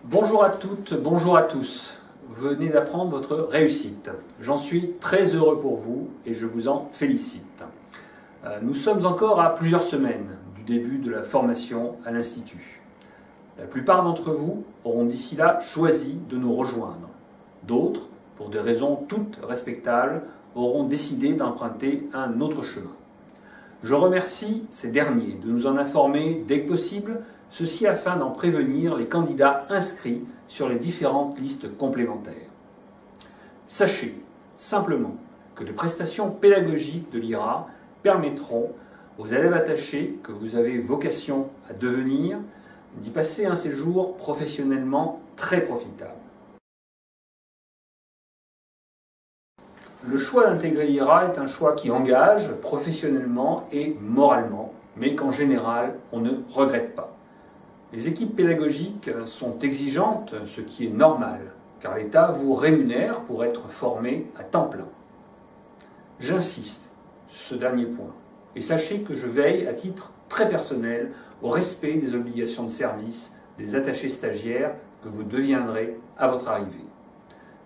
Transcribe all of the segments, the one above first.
Bonjour à toutes, bonjour à tous. Vous venez d'apprendre votre réussite. J'en suis très heureux pour vous et je vous en félicite. Nous sommes encore à plusieurs semaines du début de la formation à l'Institut. La plupart d'entre vous auront d'ici là choisi de nous rejoindre. D'autres, pour des raisons toutes respectables, auront décidé d'emprunter un autre chemin. Je remercie ces derniers de nous en informer dès que possible, ceci afin d'en prévenir les candidats inscrits sur les différentes listes complémentaires. Sachez simplement que les prestations pédagogiques de l'IRA permettront aux élèves attachés que vous avez vocation à devenir d'y passer un séjour professionnellement très profitable. Le choix d'intégrer l'IRA est un choix qui engage professionnellement et moralement, mais qu'en général, on ne regrette pas. Les équipes pédagogiques sont exigeantes, ce qui est normal, car l'État vous rémunère pour être formé à temps plein. J'insiste sur ce dernier point, et sachez que je veille à titre très personnel au respect des obligations de service des attachés stagiaires que vous deviendrez à votre arrivée.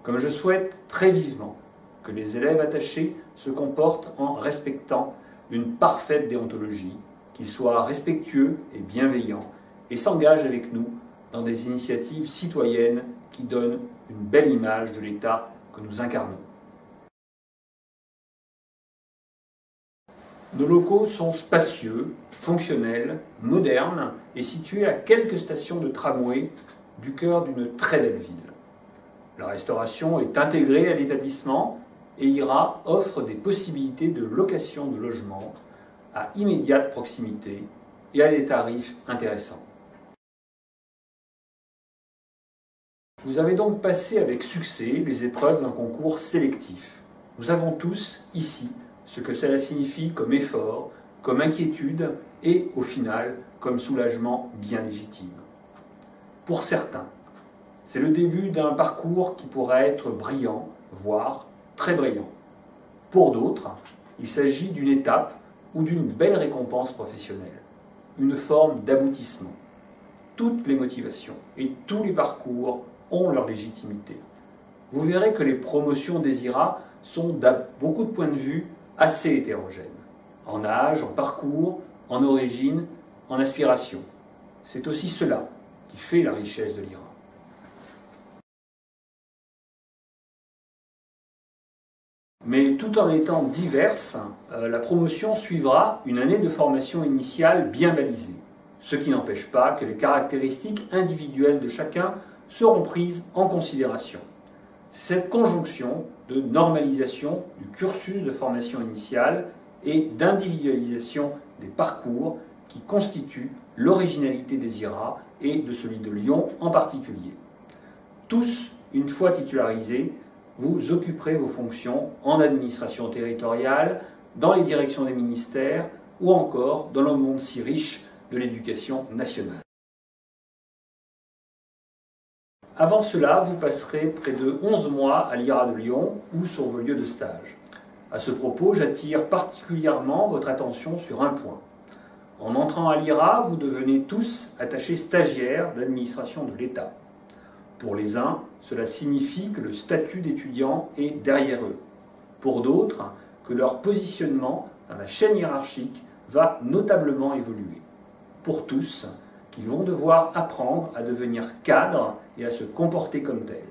Comme je souhaite très vivement que les élèves attachés se comportent en respectant une parfaite déontologie, qu'ils soient respectueux et bienveillants, et s'engagent avec nous dans des initiatives citoyennes qui donnent une belle image de l'État que nous incarnons. Nos locaux sont spacieux, fonctionnels, modernes et situés à quelques stations de tramway du cœur d'une très belle ville. La restauration est intégrée à l'établissement et l'IRA offre des possibilités de location de logements à immédiate proximité et à des tarifs intéressants. Vous avez donc passé avec succès les épreuves d'un concours sélectif. Nous savons tous, ici, ce que cela signifie comme effort, comme inquiétude et, au final, comme soulagement bien légitime. Pour certains, c'est le début d'un parcours qui pourrait être brillant, voire très brillant. Pour d'autres, il s'agit d'une étape ou d'une belle récompense professionnelle, une forme d'aboutissement. Toutes les motivations et tous les parcours ont leur légitimité. Vous verrez que les promotions des IRA sont d'à beaucoup de points de vue assez hétérogènes, en âge, en parcours, en origine, en aspiration. C'est aussi cela qui fait la richesse de l'IRA. Mais tout en étant diverse, la promotion suivra une année de formation initiale bien balisée, ce qui n'empêche pas que les caractéristiques individuelles de chacun seront prises en considération. Cette conjonction de normalisation du cursus de formation initiale et d'individualisation des parcours qui constitue l'originalité des IRA et de celui de Lyon en particulier. Tous, une fois titularisés, vous occuperez vos fonctions en administration territoriale, dans les directions des ministères ou encore dans le monde si riche de l'éducation nationale. Avant cela, vous passerez près de 11 mois à l'IRA de Lyon ou sur vos lieux de stage. À ce propos, j'attire particulièrement votre attention sur un point. En entrant à l'IRA, vous devenez tous attachés stagiaires d'administration de l'État. Pour les uns, cela signifie que le statut d'étudiant est derrière eux. Pour d'autres, que leur positionnement dans la chaîne hiérarchique va notablement évoluer. Pour tous, qu'ils vont devoir apprendre à devenir cadres et à se comporter comme tels.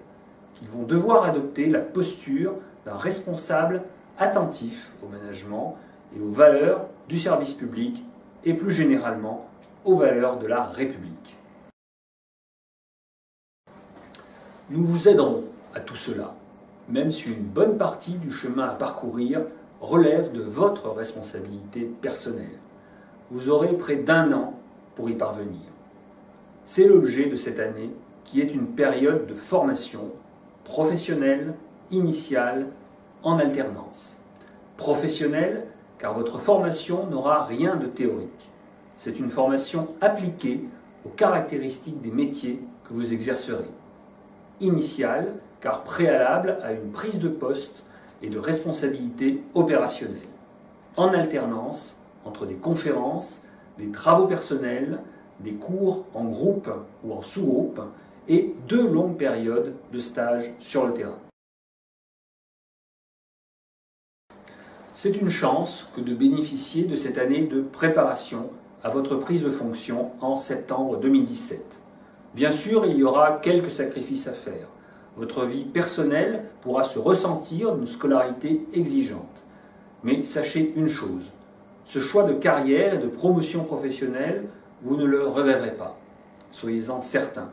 Qu'ils vont devoir adopter la posture d'un responsable attentif au management et aux valeurs du service public et plus généralement aux valeurs de la République. Nous vous aiderons à tout cela, même si une bonne partie du chemin à parcourir relève de votre responsabilité personnelle. Vous aurez près d'1 an pour y parvenir. C'est l'objet de cette année qui est une période de formation professionnelle, initiale, en alternance. Professionnelle, car votre formation n'aura rien de théorique. C'est une formation appliquée aux caractéristiques des métiers que vous exercerez. Initiale, car préalable à une prise de poste et de responsabilité opérationnelle. En alternance, entre des conférences, des travaux personnels, des cours en groupe ou en sous-groupe et 2 longues périodes de stage sur le terrain. C'est une chance que de bénéficier de cette année de préparation à votre prise de fonction en septembre 2017. Bien sûr, il y aura quelques sacrifices à faire. Votre vie personnelle pourra se ressentir d'une scolarité exigeante. Mais sachez une chose, ce choix de carrière et de promotion professionnelle, vous ne le regretterez pas. Soyez-en certains.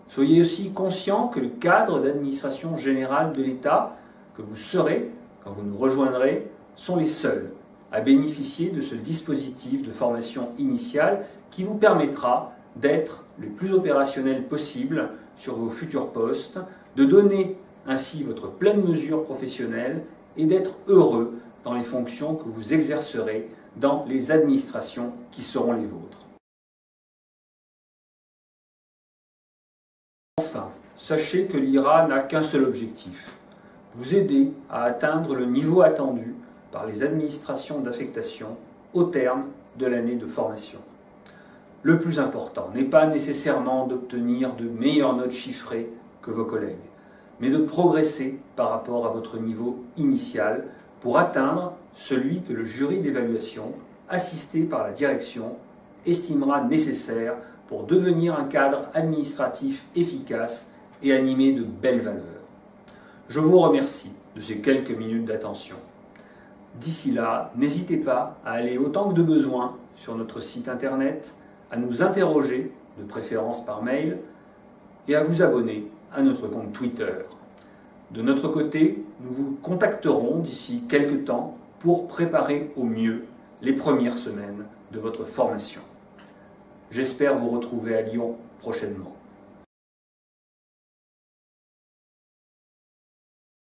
Soyez aussi conscient que le cadre d'administration générale de l'État que vous serez quand vous nous rejoindrez sont les seuls à bénéficier de ce dispositif de formation initiale qui vous permettra d'être le plus opérationnel possible sur vos futurs postes, de donner ainsi votre pleine mesure professionnelle et d'être heureux dans les fonctions que vous exercerez dans les administrations qui seront les vôtres. Enfin, sachez que l'IRA n'a qu'un seul objectif, vous aider à atteindre le niveau attendu par les administrations d'affectation au terme de l'année de formation. Le plus important n'est pas nécessairement d'obtenir de meilleures notes chiffrées que vos collègues, mais de progresser par rapport à votre niveau initial pour atteindre celui que le jury d'évaluation, assisté par la direction, estimera nécessaire pour devenir un cadre administratif efficace et animé de belles valeurs. Je vous remercie de ces quelques minutes d'attention. D'ici là, n'hésitez pas à aller autant que de besoin sur notre site internet, à nous interroger, de préférence par mail, et à vous abonner à notre compte Twitter. De notre côté, nous vous contacterons d'ici quelques temps pour préparer au mieux les premières semaines de votre formation. J'espère vous retrouver à Lyon prochainement.